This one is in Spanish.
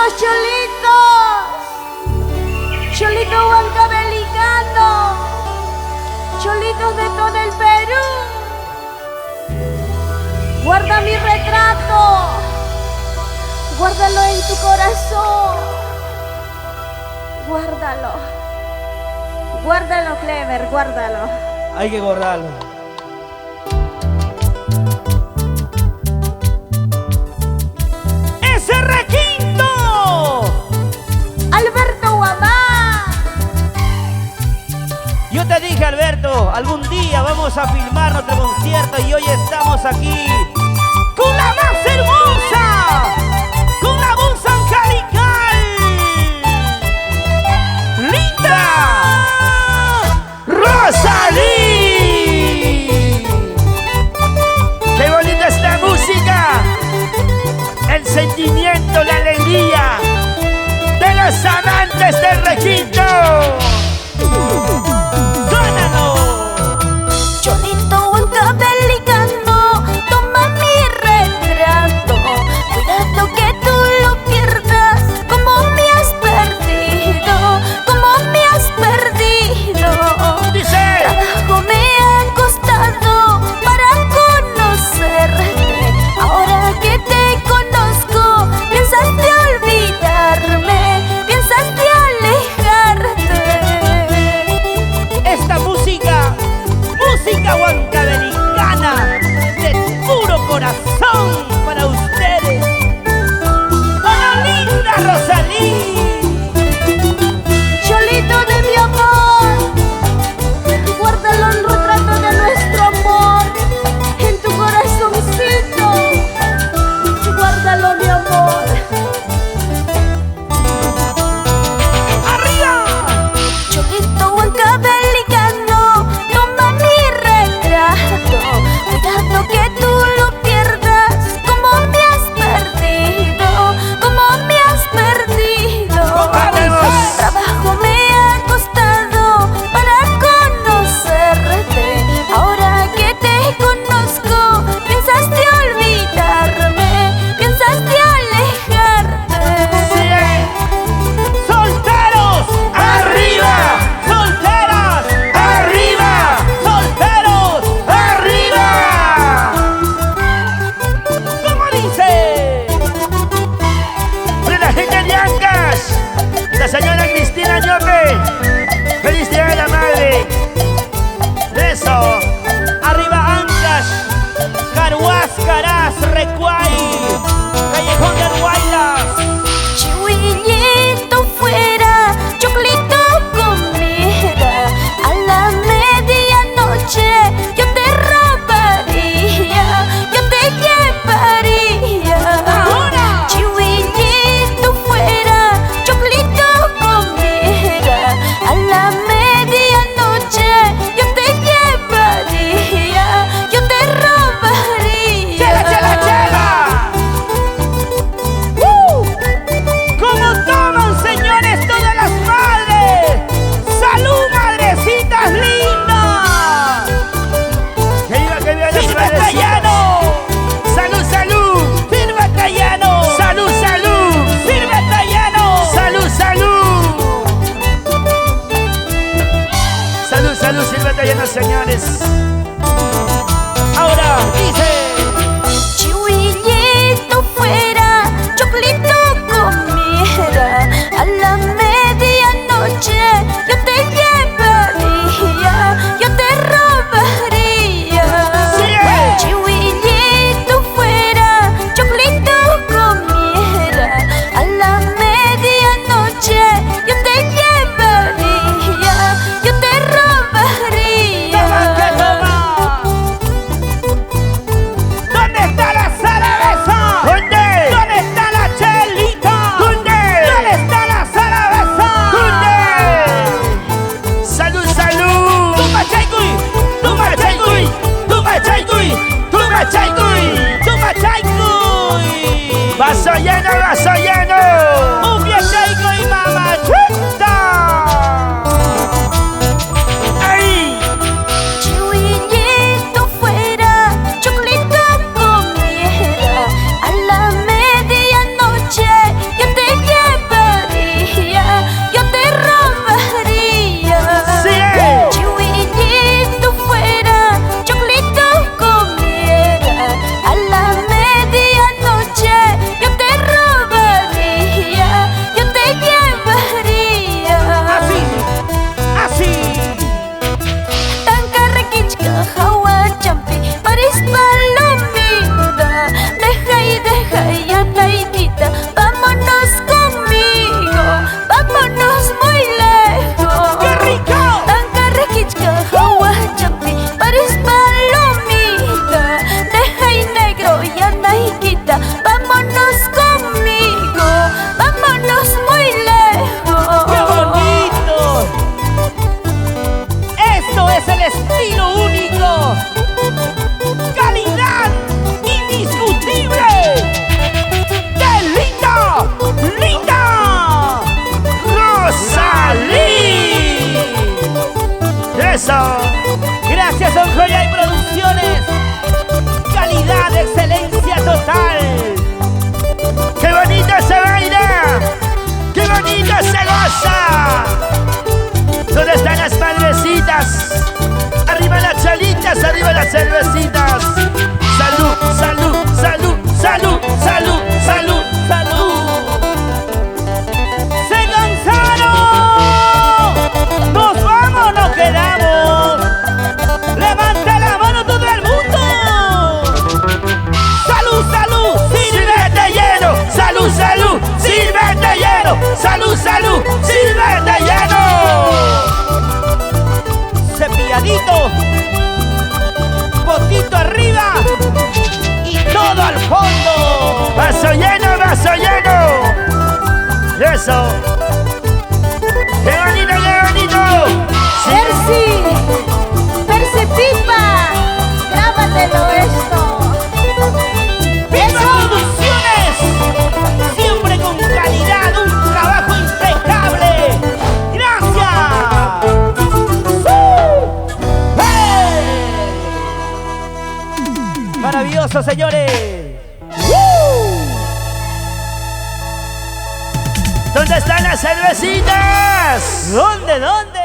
los cholitos, cholitos huancavelicanos, cholitos de todo el Perú. Guarda mi retrato, guárdalo en tu corazón. Guárdalo, guárdalo, Clever, guárdalo. Hay que guardarlo. ¡Ese requinto! Alberto Guamá. Yo te dije, Alberto, algún día vamos a filmar nuestro concierto y hoy estamos aquí con la más hermosa, con la voz angelical, linda Rosalí. ¡Qué bonita es la música! El sentimiento, la alegría de los amantes del requinto. Cholito huancavelicano, toma mi retrato. Cuidado que tú lo pierdas, como me has perdido, como me has perdido. Dice. Trabajo me ha costado para conocerte. Ahora que te conozco, piensas de olvidarme, piensas de alejarme. Eso. ¡Qué bonito, qué bonito! Percy, Percy Pipa, grábatelo esto. ¡Viva Producciones! Siempre con calidad, un trabajo impecable. ¡Gracias! ¡Hey! Maravilloso, señores. ¿Dónde están las cervecitas? ¿Dónde?